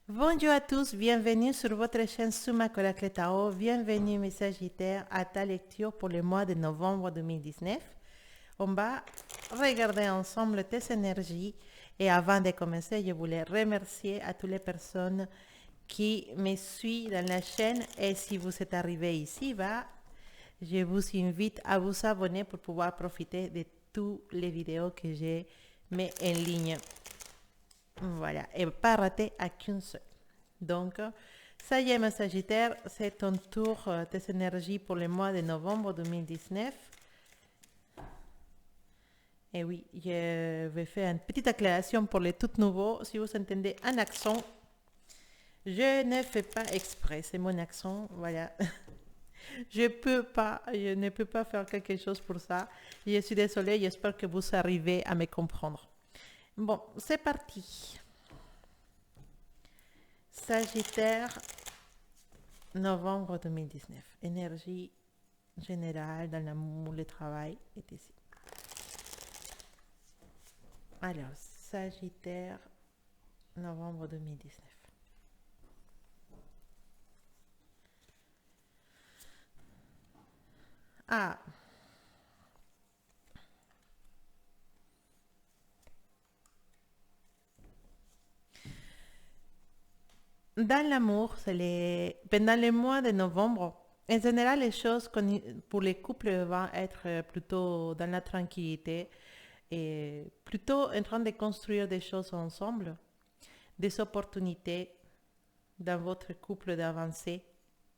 Bonjour à tous, bienvenue sur votre chaîne Suma Coracle Tao. Bienvenue mes Sagittaires à ta lecture pour le mois de novembre 2019. On va regarder ensemble tes énergies et avant de commencer, je voulais remercier à toutes les personnes qui me suivent dans la chaîne et si vous êtes arrivé ici, je vous invite à vous abonner pour pouvoir profiter de toutes les vidéos que j'ai mis en ligne. Voilà, et pas rater à qu'une seule. Donc, ça y est, mon Sagittaire, c'est ton tour des énergies pour le mois de novembre 2019. Et oui, je vais faire une petite accélération pour les tout nouveaux. Si vous entendez un accent, je ne fais pas exprès, c'est mon accent, voilà. Je ne peux pas faire quelque chose pour ça. Je suis désolée, j'espère que vous arrivez à me comprendre. Bon, c'est parti. Sagittaire, novembre 2019. Énergie générale dans l'amour, le travail est ici. Alors, Sagittaire, novembre 2019. Ah, dans l'amour, pendant les mois de novembre, en général, les choses pour les couples vont être plutôt dans la tranquillité et plutôt en train de construire des choses ensemble, des opportunités dans votre couple d'avancer.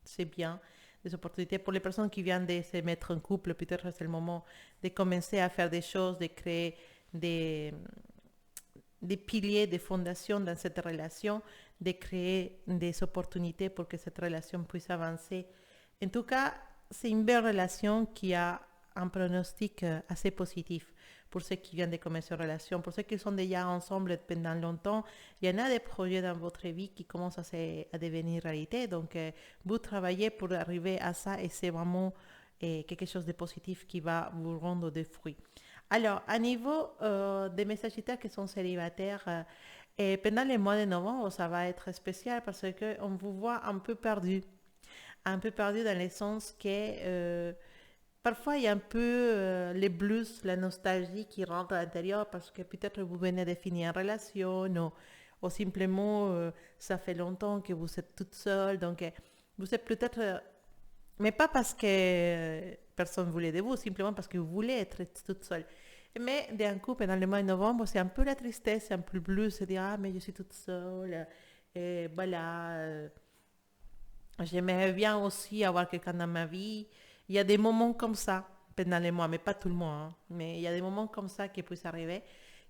C'est bien. Des opportunités pour les personnes qui viennent de se mettre en couple. Peut-être c'est le moment de commencer à faire des choses, de créer des, des piliers, des fondations dans cette relation, de créer des opportunités pour que cette relation puisse avancer. En tout cas, c'est une belle relation qui a un pronostic assez positif pour ceux qui viennent de commencer une relation. Pour ceux qui sont déjà ensemble pendant longtemps, il y en a des projets dans votre vie qui commencent à devenir réalité. Donc, vous travaillez pour arriver à ça et c'est vraiment quelque chose de positif qui va vous rendre des fruits. Alors, à niveau des messagités qui sont célibataires, et pendant les mois de novembre, ça va être spécial parce qu'on vous voit un peu perdu dans le sens que parfois il y a un peu les blues, la nostalgie qui rentre à l'intérieur parce que peut-être vous venez de finir une relation ou simplement ça fait longtemps que vous êtes toute seule, donc vous êtes peut-être mais pas parce que personne ne voulait de vous, simplement parce que vous voulez être toute seule. Mais d'un coup, pendant le mois de novembre, c'est un peu la tristesse, c'est un peu le blues, se dire, ah, mais je suis toute seule, et voilà, j'aimerais bien aussi avoir quelqu'un dans ma vie. Il y a des moments comme ça pendant les mois, mais pas tout le mois, hein. Mais il y a des moments comme ça qui peuvent arriver,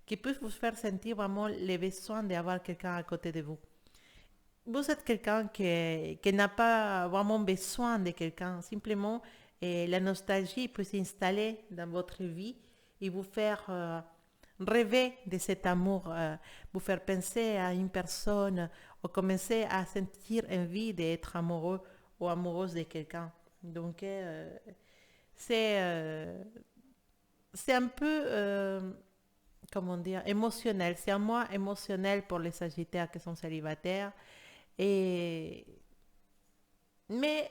qui peuvent vous faire sentir vraiment les besoins d'avoir quelqu'un à côté de vous. Vous êtes quelqu'un qui n'a pas vraiment besoin de quelqu'un. Simplement, la nostalgie peut s'installer dans votre vie et vous faire rêver de cet amour, vous faire penser à une personne ou commencer à sentir envie d'être amoureux ou amoureuse de quelqu'un. Donc, c'est c'est un peu, comment dire, émotionnel. C'est un mois émotionnel pour les Sagittaires qui sont célibataires. Et mais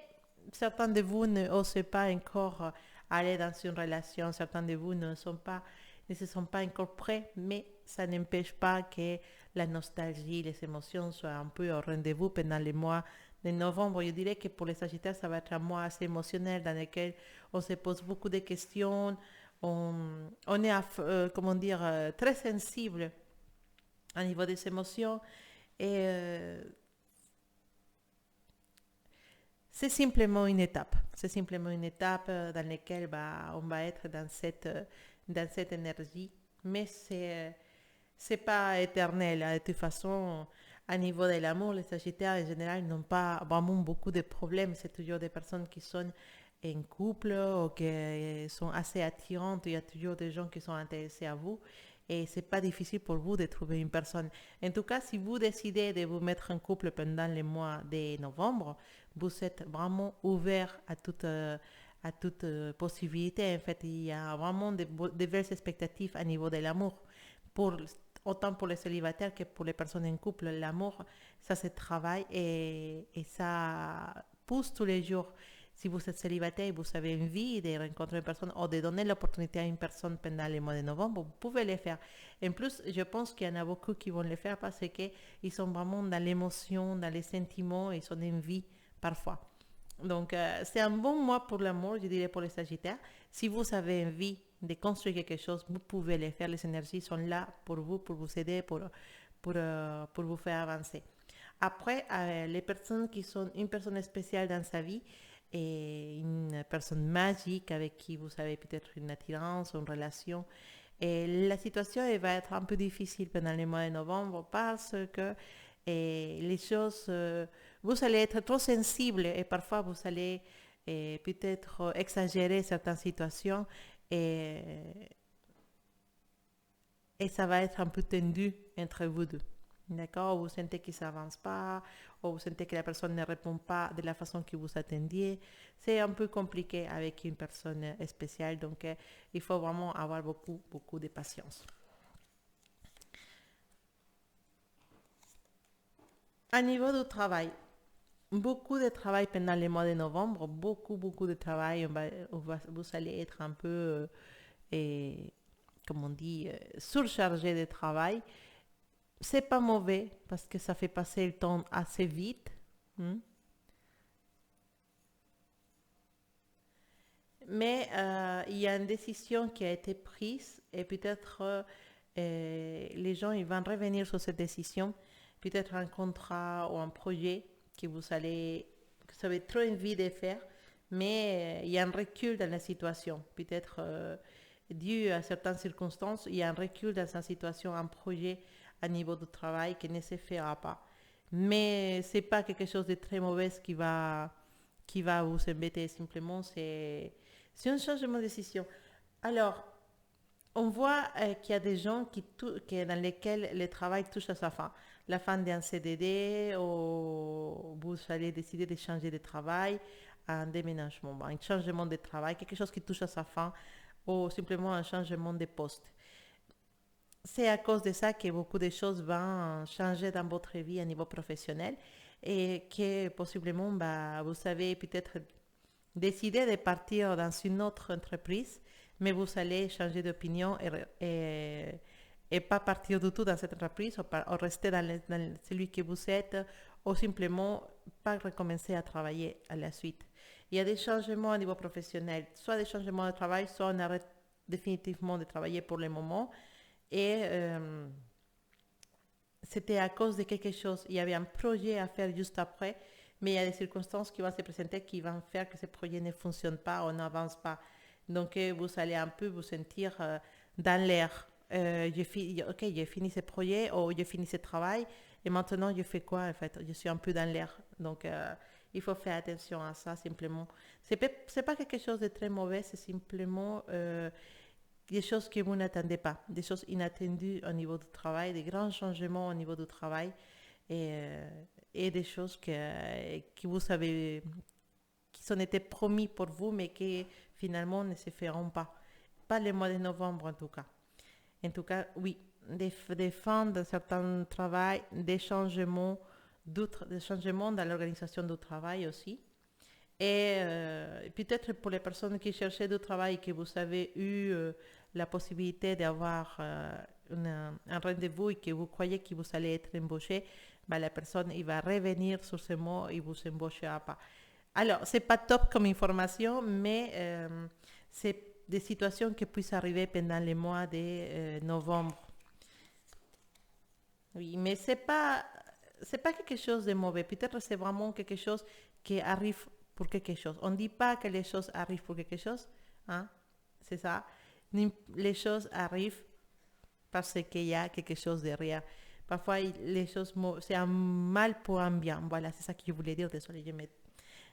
certains de vous n'osent pas encore aller dans une relation, certains de vous ne se sont pas encore prêts, mais ça n'empêche pas que la nostalgie, les émotions soient un peu au rendez-vous pendant les mois de novembre. Je dirais que pour les Sagittaires, ça va être un mois assez émotionnel dans lequel on se pose beaucoup de questions, on est, comment dire, très sensible au niveau des émotions et c'est simplement une étape. C'est simplement une étape dans laquelle on va être dans cette énergie. Mais c'est pas éternel, hein. De toute façon, à niveau de l'amour, les Sagittaires en général n'ont pas vraiment beaucoup de problèmes. C'est toujours des personnes qui sont en couple ou qui sont assez attirantes. Il y a toujours des gens qui sont intéressés à vous. Et c'est pas difficile pour vous de trouver une personne. En tout cas, si vous décidez de vous mettre en couple pendant le mois de novembre, vous êtes vraiment ouvert à toute possibilité. En fait, il y a vraiment de belles expectatives à niveau de l'amour. Pour autant pour les célibataires que pour les personnes en couple. L'amour, ça se travaille et ça pousse tous les jours. Si vous êtes célibataire et vous avez envie de rencontrer une personne ou de donner l'opportunité à une personne pendant le mois de novembre, vous pouvez le faire. En plus, je pense qu'il y en a beaucoup qui vont le faire parce qu'ils sont vraiment dans l'émotion, dans les sentiments, ils sont en vie parfois. Donc, c'est un bon mois pour l'amour, je dirais, pour les Sagittaires. Si vous avez envie de construire quelque chose, vous pouvez le faire. Les énergies sont là pour vous aider, pour vous faire avancer. Après, les personnes qui sont une personne spéciale dans sa vie et une personne magique avec qui vous avez peut-être une attirance ou une relation, et la situation elle va être un peu difficile pendant le mois de novembre parce que les choses, vous allez être trop sensible et parfois vous allez peut-être exagérer certaines situations et, et ça va être un peu tendu entre vous deux. D'accord? Vous sentez qu'il ne s'avance pas, ou vous sentez que la personne ne répond pas de la façon que vous attendiez. C'est un peu compliqué avec une personne spéciale, donc il faut vraiment avoir beaucoup, beaucoup de patience. À niveau du travail, beaucoup de travail pendant le mois de novembre, beaucoup, beaucoup de travail. Vous allez être un peu, comme on dit, surchargé de travail. C'est pas mauvais parce que ça fait passer le temps assez vite. Hmm. Mais il y a une décision qui a été prise et peut-être les gens ils vont revenir sur cette décision. Peut-être un contrat ou un projet que que vous avez trop envie de faire, mais il y a un recul dans la situation. Peut-être dû à certaines circonstances, il y a un recul dans sa situation, un projet à niveau de travail qui ne se fera pas. Mais c'est pas quelque chose de très mauvais qui va vous embêter. Simplement, c'est un changement de décision. Alors, on voit qu'il y a des gens dans lesquels le travail touche à sa fin. La fin d'un CDD, ou vous allez décider de changer de travail, un déménagement, un changement de travail, quelque chose qui touche à sa fin, ou simplement un changement de poste. C'est à cause de ça que beaucoup de choses vont changer dans votre vie à niveau professionnel et que possiblement vous savez peut-être décider de partir dans une autre entreprise, mais vous allez changer d'opinion et pas partir du tout dans cette entreprise ou rester dans celui que vous êtes ou simplement pas recommencer à travailler à la suite. Il y a des changements au niveau professionnel, soit des changements de travail, soit on arrête définitivement de travailler pour le moment et c'était à cause de quelque chose. Il y avait un projet à faire juste après, mais il y a des circonstances qui vont se présenter qui vont faire que ce projet ne fonctionne pas ou n'avance pas. Donc, vous allez un peu vous sentir dans l'air. Ok, j'ai fini ce projet ou j'ai fini ce travail et maintenant je fais quoi en fait? Je suis un peu dans l'air. Donc, il faut faire attention à ça simplement. C'est pas quelque chose de très mauvais, c'est simplement des choses que vous n'attendez pas, des choses inattendues au niveau du travail, des grands changements au niveau du travail et des choses que vous savez, qui sont été promis pour vous, mais qui finalement ne se feront pas. Pas le mois de novembre en tout cas. En tout cas, oui, des fins de certains travail, des changements dans l'organisation du travail aussi. Et peut-être pour les personnes qui cherchaient du travail, que vous avez eu la possibilité d'avoir un rendez-vous et que vous croyez que vous allez être embauché, la personne il va revenir sur ce mot et vous embauchera pas. Alors, c'est pas top comme information, mais c'est des situations qui puissent arriver pendant les mois de novembre. Oui, mais c'est pas quelque chose de mauvais. Peut-être c'est vraiment quelque chose qui arrive pour quelque chose. On ne dit pas que les choses arrivent pour quelque chose, hein? C'est ça. Les choses arrivent parce qu'il y a quelque chose derrière. Parfois, les choses, c'est un mal pour un bien. Voilà, c'est ça que je voulais dire. Désolée,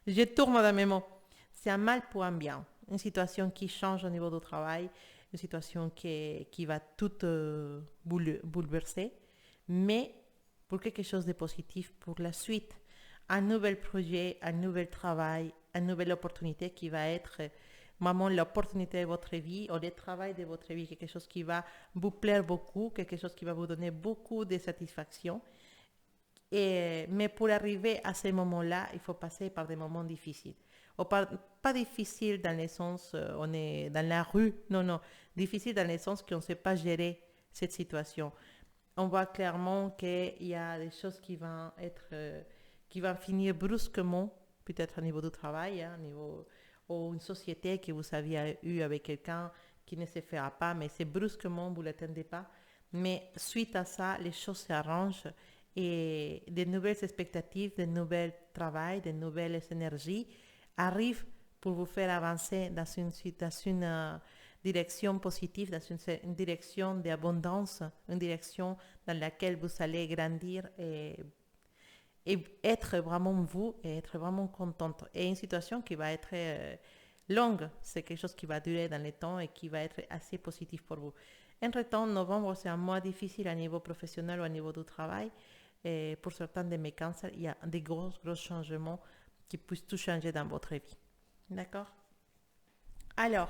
je tourne dans mes mots. C'est un mal pour un bien. Une situation qui change au niveau du travail, une situation qui va tout bouleverser, mais pour quelque chose de positif pour la suite. Un nouvel projet, un nouvel travail, une nouvelle opportunité qui va être vraiment l'opportunité de votre vie ou le travail de votre vie, quelque chose qui va vous plaire beaucoup, quelque chose qui va vous donner beaucoup de satisfaction. Mais pour arriver à ces moments-là, il faut passer par des moments difficiles. Ou pas difficiles dans le sens, on est dans la rue, non, non, difficile dans le sens qu'on ne sait pas gérer cette situation. On voit clairement qu'il y a des choses qui vont finir brusquement, peut-être au niveau du travail, hein, au niveau, ou une société que vous aviez eu avec quelqu'un qui ne se fera pas, mais c'est brusquement, vous ne l'attendez pas. Mais suite à ça, les choses s'arrangent et de nouvelles expectatives, de nouveaux travail, de nouvelles énergies arrivent pour vous faire avancer dans une direction positive, dans une direction d'abondance, une direction dans laquelle vous allez grandir et être vraiment vous et être vraiment contente. Et une situation qui va être longue, c'est quelque chose qui va durer dans le temps et qui va être assez positif pour vous. Entre-temps, novembre, c'est un mois difficile à niveau professionnel ou à niveau du travail. Et pour certains de mes cancers, il y a des gros changements qui puissent tout changer dans votre vie. D'accord? Alors,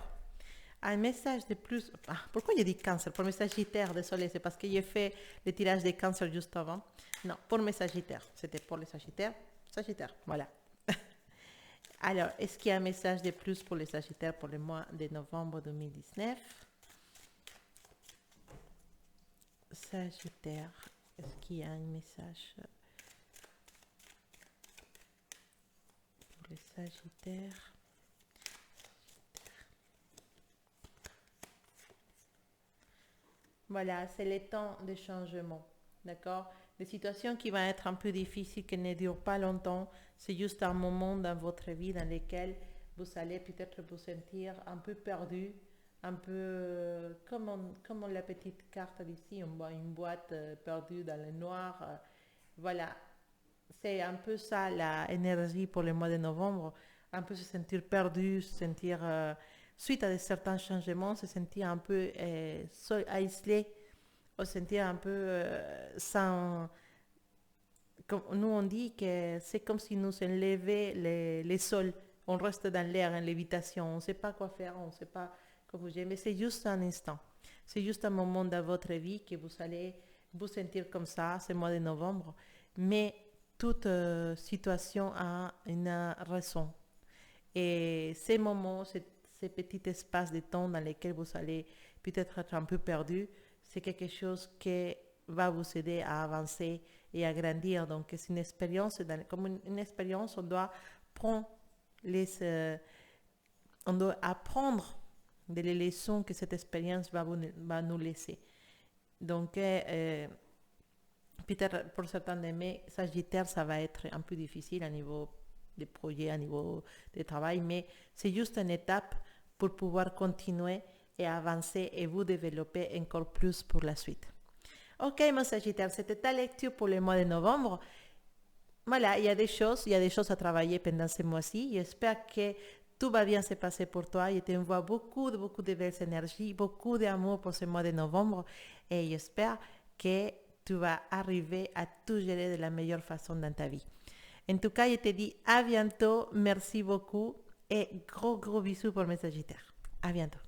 un message de plus. Ah, pourquoi j'ai dit cancer? Pour mes sagittaires, désolé, c'est parce que j'ai fait le tirage des cancers juste avant. Non, pour mes sagittaires. C'était pour les sagittaires. Sagittaires, voilà. Alors, est-ce qu'il y a un message de plus pour les sagittaires pour le mois de novembre 2019? Sagittaire, est-ce qu'il y a un message pour les sagittaires? Voilà, c'est le temps de changement, d'accord? Des situations qui vont être un peu difficiles, qui ne durent pas longtemps, c'est juste un moment dans votre vie dans lequel vous allez peut-être vous sentir un peu perdu, un peu comme la petite carte d'ici, on voit une boîte perdue dans le noir. Voilà, c'est un peu ça l'énergie pour le mois de novembre, un peu se sentir perdu, se sentir, suite à certains changements, se sentir un peu isolé, ou se sentir un peu sans... Comme nous on dit que c'est comme si nous enlevait les sols, on reste dans l'air, en lévitation, on ne sait pas quoi faire, on ne sait pas comment vous mais c'est juste un instant. C'est juste un moment dans votre vie que vous allez vous sentir comme ça, ce mois de novembre, mais toute situation a une raison. Et ces moments, ces petits espaces de temps dans lesquels vous allez peut-être être un peu perdu, c'est quelque chose qui va vous aider à avancer et à grandir. Donc, c'est une expérience, comme une expérience, on doit prendre on doit apprendre des leçons que cette expérience va nous laisser. Donc, peut-être pour certains de mes sagittaires, ça va être un peu difficile à niveau des projets, à niveau de travail, mais c'est juste une étape pour pouvoir continuer et avancer et vous développer encore plus pour la suite. Ok, mon sagittaire, c'était ta lecture pour le mois de novembre. Voilà, il y a des choses à travailler pendant ce mois-ci. J'espère que tout va bien se passer pour toi. Je t'envoie beaucoup de belles énergies, beaucoup d'amour pour ce mois de novembre et j'espère que tu vas arriver à tout gérer de la meilleure façon dans ta vie. En tout cas, je te dis à bientôt. Merci beaucoup et gros bisous pour mes sagittaires. À bientôt.